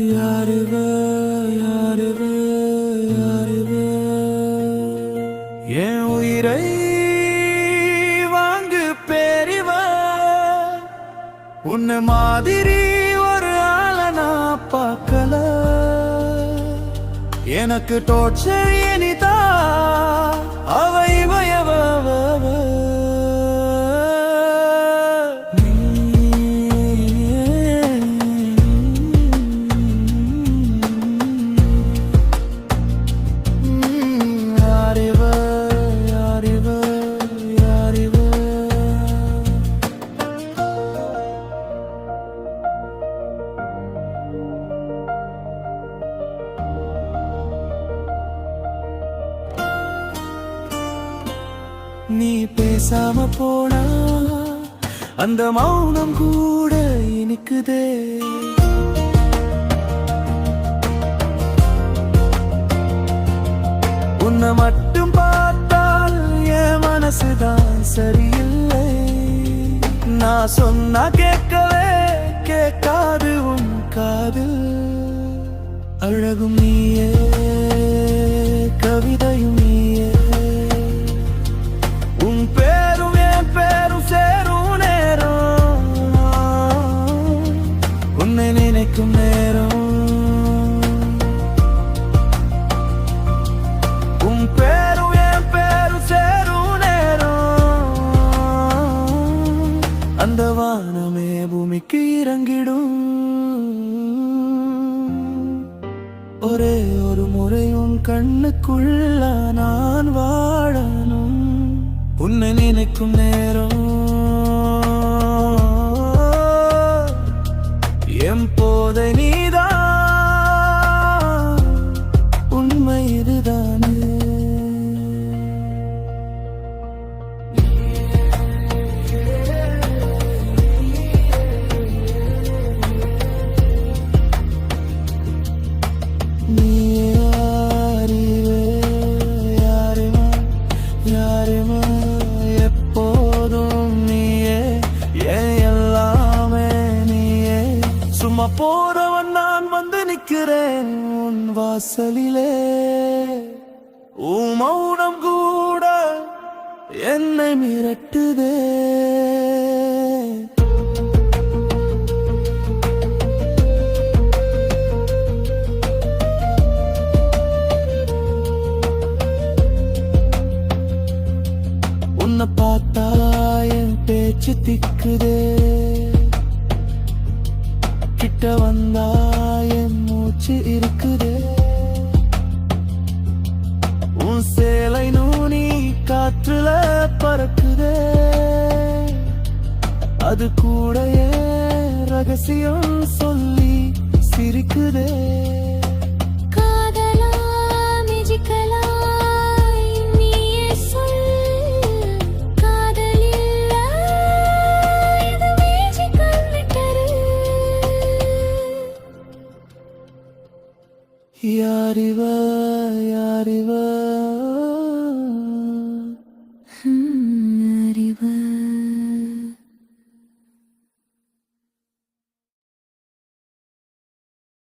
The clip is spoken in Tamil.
யாருவ யாருவ யாருவ என் உயிரை வாங்கு பேரிவ உன்னை மாதிரி ஒரு ஆள நான் பார்க்கல எனக்கு டோர்ச்சர் இனிதா அவை வயவ நீ பேசாம போனா அந்த மௌனம் கூட இனிக்குதே உன்னை மட்டும் பார்த்தால் என் மனசுதான் சரியில்லை நான் சொன்னா கேட்கவே கேட்காது உன் காதில் அழகும் நீயே கவிதையும் நீயே உன் பேரும் என் பேரும் சேரும் நேரம் உன்னை நினைக்கும் நேரம் உன் பேரும் என் பேரும் சேரும் நேரம் அந்த வானமே பூமிக்கு இறங்கிடும் ஒரே ஒரு முறை உன் கண்ணுக்குள்ள நான் வாழணும் உன்னை நினைக்கும் நேரம் எப்போதை நீதான் உண்மை இதுதானே சும்மா போறவன் நான் வந்து நிக்கிறேன் உன் வாசலிலே உன் மௌனம் கூட என்னை மிரட்டுதே உன்னை பார்த்தா என் பேச்சு திக்குதே கிட்ட வந்தா என் மூச்சு இருக்குதே உன் சேலை நூனி காற்றுல பறக்குதே அது கூட ரகசியம் சொல்லி சிரிக்குதே யாரிவ யாரிவ